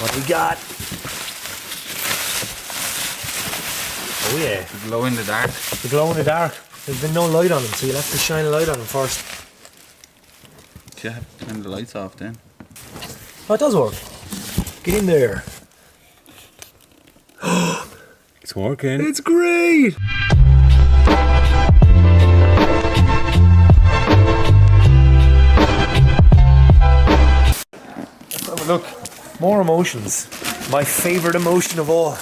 What do we got? Oh yeah. The glow in the dark. The glow in the dark. There's been no light on them, so you'll have to shine a light on them first. You have to turn the lights off then. Oh, it does work. Get in there. It's working. It's great! Let's have a look. More emotions. My favourite emotion of all.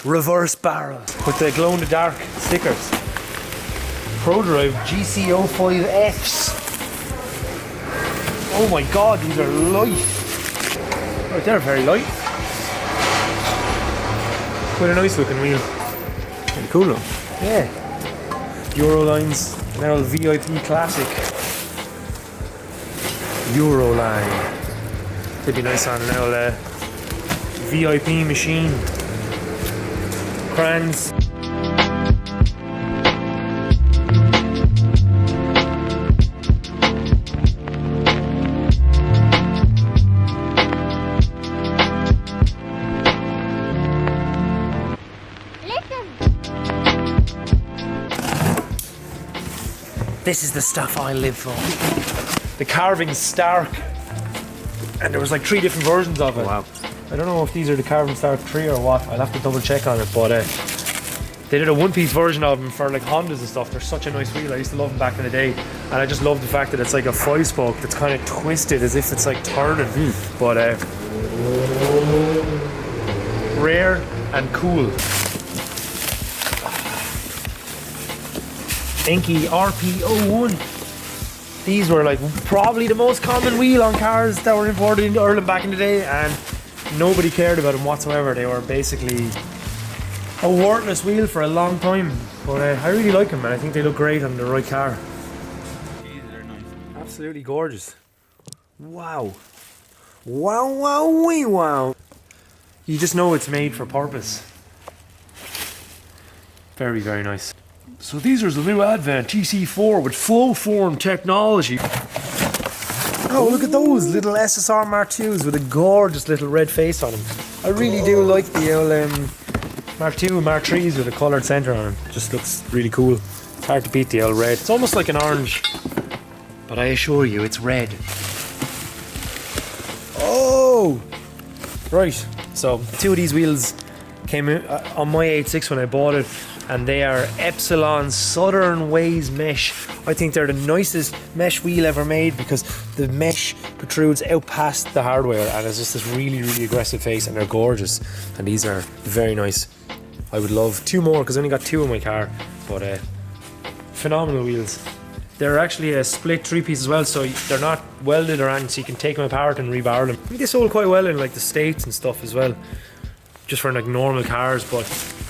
Reverse barrel. With the glow-in-the-dark stickers. ProDrive GC05Fs. Oh my god, these are light. Right, they're very light. Quite a nice looking wheel. Pretty cool though. Yeah. Eurolines, an old VIP classic. Euroline. They'd be nice on an old VIP machine. Crans. This is the stuff I live for. The carving's stark. And there was like 3 different versions of it. Wow. I don't know if these are the carving stark 3 or what. I'll have to double check on it, but they did a one-piece version of them for like Hondas and stuff. They're such a nice wheel. I used to love them back in the day. And I just love the fact that it's like a 5-spoke that's kind of twisted as if it's like turning. But rare and cool. Enki RP01. These were like probably the most common wheel on cars that were imported into Ireland back in the day, and nobody cared about them whatsoever. They were basically a worthless wheel for a long time, but I really like them, and I think they look great on the right car. Jeez, they're nice. Absolutely gorgeous. Wow. Wow, wow, wee, wow. You just know it's made for purpose. Very, very nice. So these are the new Advent TC4 with flow form technology. Oh, look at those little SSR Mark IIs with a gorgeous little red face on them. I really do like the old Mark II and Mark IIIs with a coloured centre on them. Just looks really cool. It's hard to beat the old red. It's almost like an orange, but I assure you it's red. Oh! Right, so 2 of these wheels came out on my 86 when I bought it, and they are Epsilon Southern Ways mesh. I think they're the nicest mesh wheel ever made because the mesh protrudes out past the hardware and it's just this really, really aggressive face, and they're gorgeous. And these are very nice. I would love 2 more because I only got 2 in my car, but phenomenal wheels. They're actually a split 3-piece as well, so they're not welded or anything, so you can take them apart and rebar them. I think they sold quite well in like the States and stuff as well, just for like normal cars, but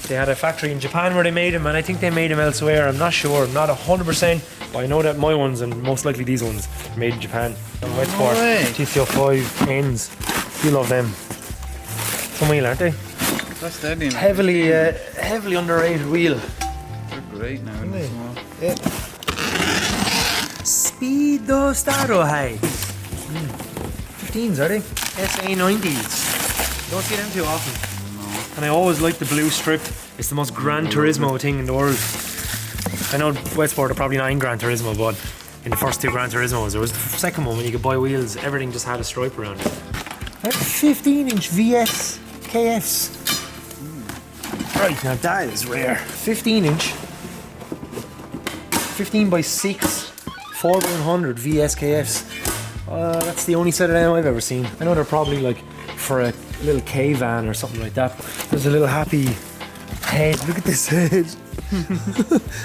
they had a factory in Japan where they made them, and I think they made them elsewhere. I'm not sure, I'm not 100%, but I know that my ones, and most likely these ones, are made in Japan. Westport TCO5 ends. You love them. Some wheel, aren't they? That's deadly. Heavily underrated wheel. They're great now. Aren't they? Yeah. Speedo Staro High. 15s, are they? SA90s. Don't see them too often. And I always like the blue strip. It's the most Gran Turismo thing in the world. I know Westport are probably 9 Gran Turismo, but in the first 2 Gran Turismos, there was the second one when you could buy wheels, everything just had a stripe around it. 15-inch VS KFs. Right, now that is rare. 15-inch, 15 by 6, 4x100 VS KFs. That's the only set of them I've ever seen. I know they're probably like for a little K-van or something like that. There's a little happy head. Look at this head.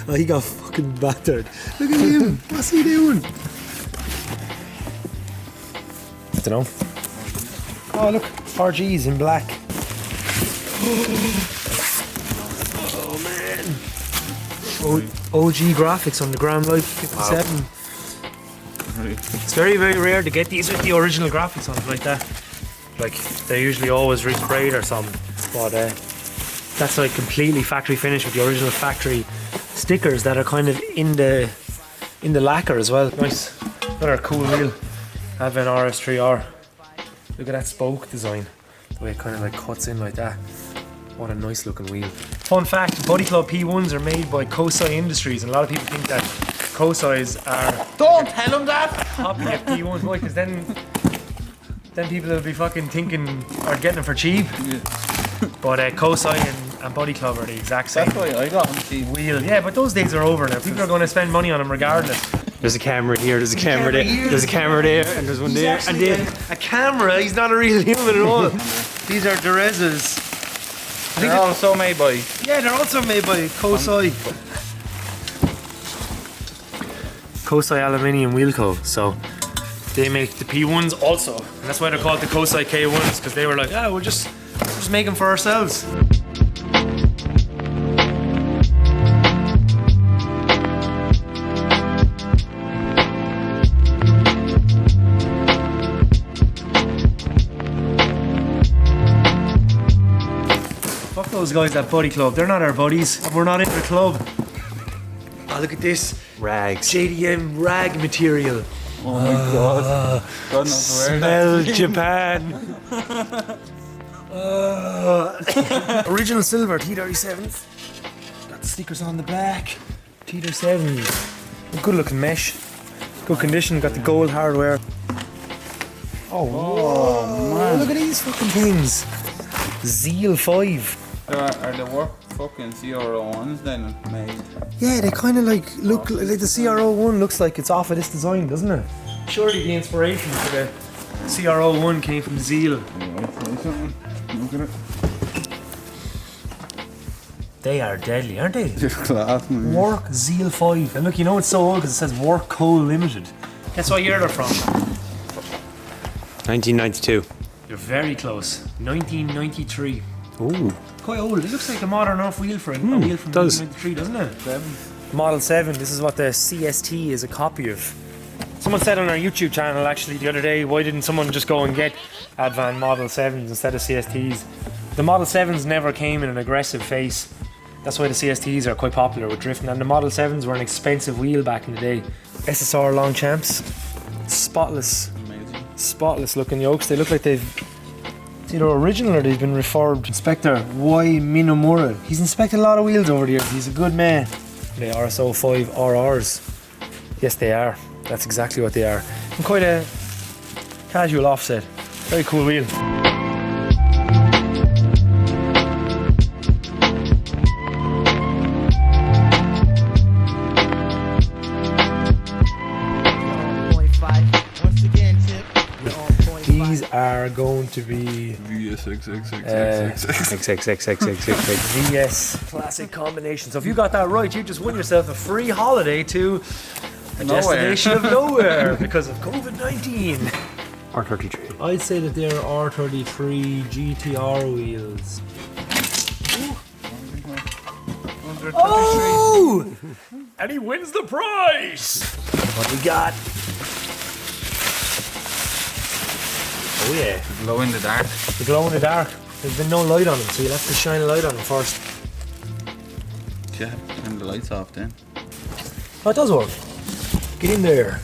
Oh, he got fucking battered. Look at him. What's he doing? I don't know. Oh, look. RG's in black. Oh, man. OG graphics on the Grand Life 57. Wow. It's very, very rare to get these with the original graphics on it like that. Like, they're usually always resprayed or something, but that's like completely factory finished with the original factory stickers that are kind of in the lacquer as well. Nice. Another cool wheel. Advent RS3R. Look at that spoke design. The way it kind of like cuts in like that. What a nice looking wheel. Fun fact, Body Club P1s are made by Kosai Industries, and a lot of people think that Kosai's are Don't tell him that! copying of P1s. Why? Because then people will be fucking thinking or getting them for cheap. Yeah. But Kosai and Body Club are the exact same. That's why I got them cheap. Wheel. Yeah, but those days are over now. People are going to spend money on them regardless. There's a camera here, there's a camera there, there's a camera there, and there's one He's there, actually and there. a camera. He's not a real human at all. These are Derezas. They're also made by... Yeah, they're also made by Kosai. Kosai Aluminium Wheel Co. So they make the P1s also. And that's why they're called the Kosai K1s, because they were like, we'll just make them for ourselves. Fuck those guys at Buddy Club. They're not our buddies, and we're not in the club. Oh, look at this. Rags. JDM rag material. Oh my god. God knows where Smell Japan. Original silver T37s. Got the stickers on the back. T37s. Good looking mesh. Good condition. Got the gold hardware. Oh, man. Look at these fucking things. Zeal 5. Are the work fucking CR01s then made? Yeah, they kind of like look like the CR01 looks like it's off of this design, doesn't it? Surely the inspiration for the CR01 came from Zeal. Look at it. They are deadly, aren't they? Just class, man. Work Zeal 5. And look, you know it's so old because it says Work Coal Limited. Guess what year they're from? 1992. You're very close. 1993. Ooh. Quite old. It looks like a modern enough wheel for a wheel from does. 1993, doesn't it? Model 7. This is what the CST is a copy of. Someone said on our YouTube channel actually the other day, why didn't someone just go and get Advan Model 7s instead of CSTs? The Model 7s never came in an aggressive face. That's why the CSTs are quite popular with drifting, and the Model 7s were an expensive wheel back in the day. SSR Longchamps. Spotless. Amazing. Spotless looking yokes. They look like they've... It's either original or they've been refurbed. Inspector Y Minomura. He's inspected a lot of wheels over the years. He's a good man. They RSO 5 RRs. Yes, they are. That's exactly what they are. And quite a casual offset. Very cool wheel. These are going to be VS classic combination. So if you got that right, you just won yourself a free holiday to a destination of nowhere because of COVID-19. R33. I'd say that they're R33 GTR wheels. Oh! And he wins the prize! What we got? Oh yeah. Glow in the dark. The glow in the dark. There's been no light on them, so you'll have to shine a light on them first. Yeah, turn the lights off then. Oh, it does work. Get in there.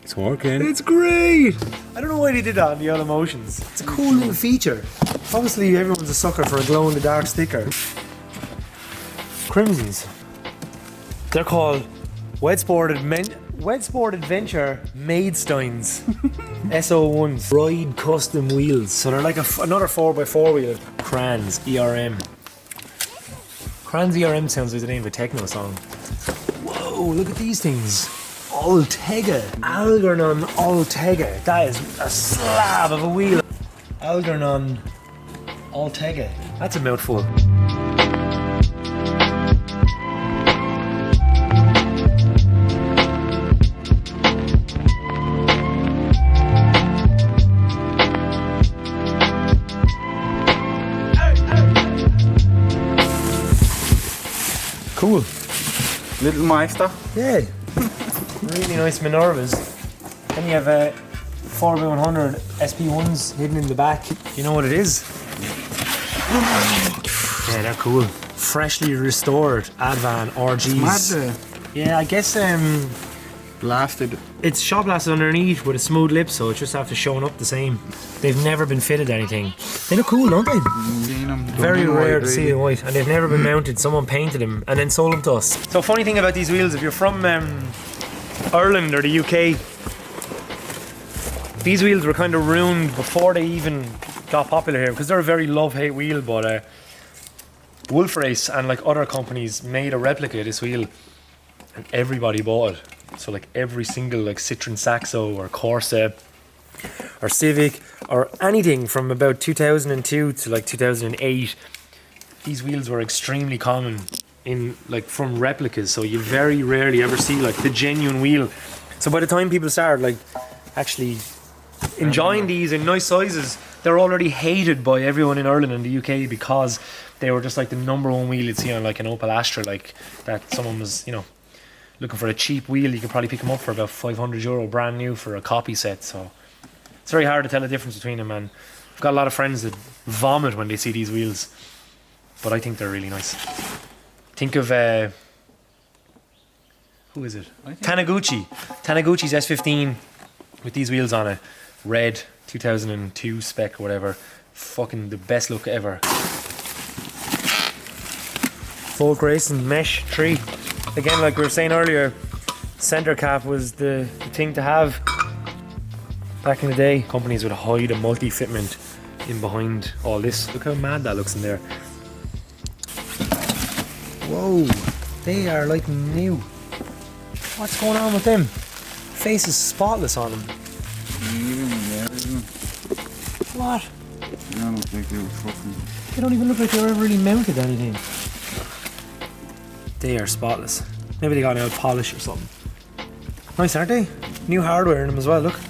It's working. It's great! I don't know why they did that on the other motions. It's a cool little feature. Obviously, everyone's a sucker for a glow in the dark sticker. Crimsons. They're called Wed Sport Adventure Maidsteins. SO1s. Ride custom wheels. So they're like another 4x4 wheel. Kranz ERM. Kranz ERM sounds like the name of a techno song. Whoa, look at these things. Altega. Algernon Altega. That is a slab of a wheel. Algernon Altega. That's a mouthful. Cool. Little Meister. Yeah. Really nice Minervas. Then you have 4x100 SP1s hidden in the back. You know what it is? Yeah, they're cool. Freshly restored Advan RGs. Mad. Yeah, I guess blasted. It's shot blasted underneath with a smooth lip, so it's just after showing up the same. They've never been fitted anything. They look cool, don't they? Very rare to see in white, and they've never been mounted. Someone painted them and then sold them to us. So funny thing about these wheels, if you're from Ireland or the UK, these wheels were kind of ruined before they even got popular here, because they're a very love-hate wheel. But Wolf Race and like other companies made a replica of this wheel, and everybody bought it. So like every single like Citroen Saxo or Corsa or Civic or anything from about 2002 to like 2008, these wheels were extremely common in like from replicas. So you very rarely ever see like the genuine wheel. So by the time people started like actually enjoying these in nice sizes, they're already hated by everyone in Ireland and the UK because they were just like the number one wheel you'd see on like an Opel Astra, like that someone was, you know, looking for a cheap wheel. You could probably pick them up for about €500 brand new for a copy set. So it's very hard to tell the difference between them, and I've got a lot of friends that vomit when they see these wheels, but I think they're really nice. Think of who is it? Taniguchi's S15 with these wheels on it, red 2002 spec or whatever. Fucking the best look ever. Folk Racing Mesh 3. Again, like we were saying earlier, centre cap was the thing to have back in the day. Companies would hide a multi-fitment in behind all this. Look how mad that looks in there. Whoa, they are like new. What's going on with them? Face is spotless on them. What? Yeah, look like they were fucking... They don't even look like they were ever really mounted anything. They are spotless. Maybe they got an old polish or something. Nice, aren't they? New hardware in them as well, look.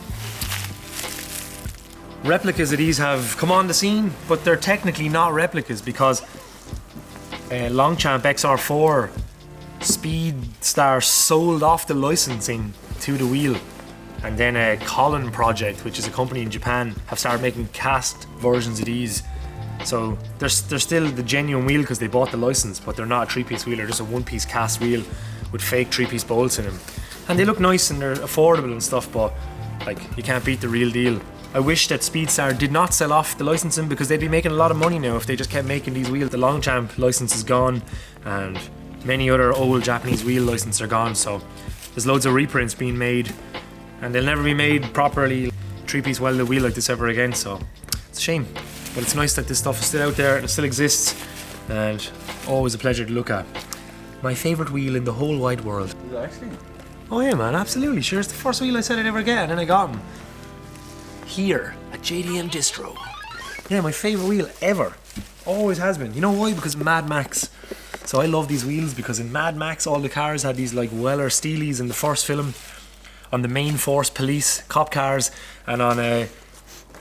Replicas of these have come on the scene, but they're technically not replicas because Longchamp XR4 Speedstar sold off the licensing to the wheel, and then Colin Project, which is a company in Japan, have started making cast versions of these. So they're still the genuine wheel because they bought the license, but they're not a three-piece wheel. They're just a one-piece cast wheel with fake three-piece bolts in them, and they look nice and they're affordable and stuff. But like, you can't beat the real deal. I wish that Speedstar did not sell off the licensing, because they'd be making a lot of money now if they just kept making these wheels. The Longchamp license is gone, and many other old Japanese wheel licenses are gone. So there's loads of reprints being made, and they'll never be made properly three-piece welded wheel like this ever again. So it's a shame. But it's nice that this stuff is still out there and it still exists, and always a pleasure to look at. My favourite wheel in the whole wide world. Is it actually? Oh yeah, man, absolutely. Sure, it's the first wheel I said I'd ever get, and then I got him. Here at JDM Distro. Yeah, my favourite wheel ever. Always has been. You know why? Because of Mad Max. So I love these wheels because in Mad Max all the cars had these like Weller Steelies in the first film. On the main force police cop cars, and on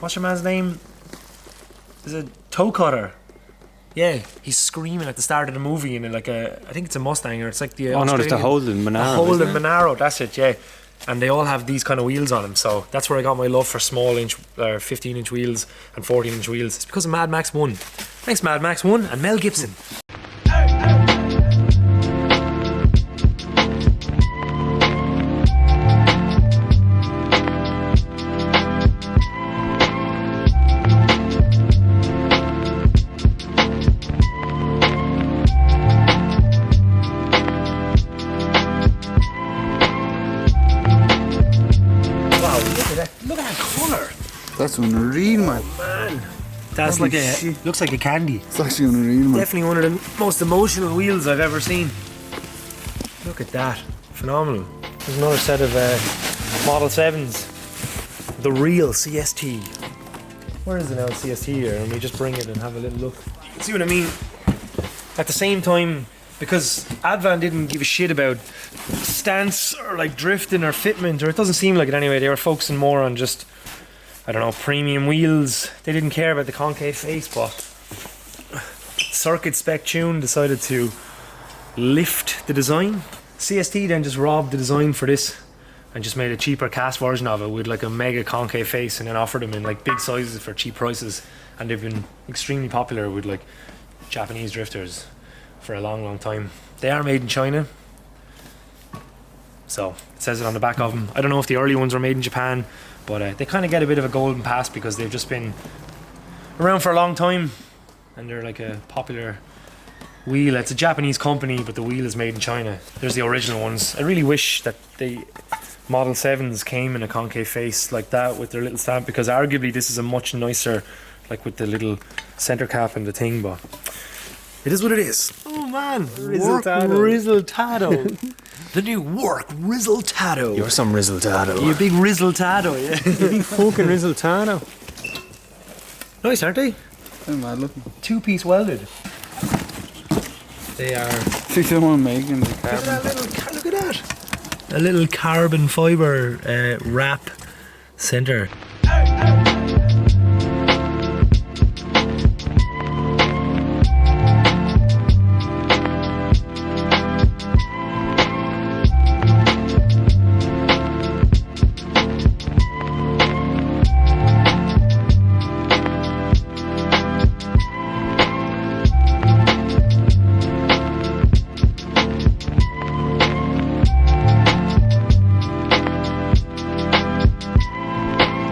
what's your man's name? Is it Toe Cutter? Yeah, he's screaming at the start of the movie in like I think it's a Mustang, or it's like the Oh no, it's the Holden Monaro. The Holden Monaro, that's it, yeah. And they all have these kind of wheels on them, so that's where I got my love for small 15-inch wheels and 14-inch wheels. It's because of Mad Max 1. Thanks Mad Max 1 and Mel Gibson. That's unreal, man. Man, that's Holy like a shit. looks like a candy. It's actually unreal, man. Definitely one of the most emotional wheels I've ever seen. Look at that, phenomenal. There's another set of Model 7s, the real CST. Where is the now CST here? Let me just bring it and have a little look. See what I mean? At the same time, because Advan didn't give a shit about stance or like drifting or fitment, or it doesn't seem like it anyway. They were focusing more on just, I don't know, premium wheels. They didn't care about the concave face, but Circuit Spec Tune decided to lift the design. CST then just robbed the design for this and just made a cheaper cast version of it with like a mega concave face, and then offered them in like big sizes for cheap prices, and they've been extremely popular with like Japanese drifters for a long time. They are made in China, So it says it on the back of them. I don't know if the early ones were made in Japan, but they kind of get a bit of a golden pass because they've just been around for a long time, and they're like a popular wheel. It's a Japanese company, but the wheel is made in China. There's the original ones. I really wish that the Model 7s came in a concave face like that with their little stamp, because arguably this is a much nicer, like with the little center cap and the thing, but it is what it is. Oh man, Work Rizzletado. The new Work Rizzletado. You're some Rizzletado. You're a big Rizzletado, yeah. Big fucking Rizzletado. Nice, aren't they? They're mad looking. Two-piece welded. They are. I think they want to make in the Look at carbon. that look at that. A little carbon fibre wrap center.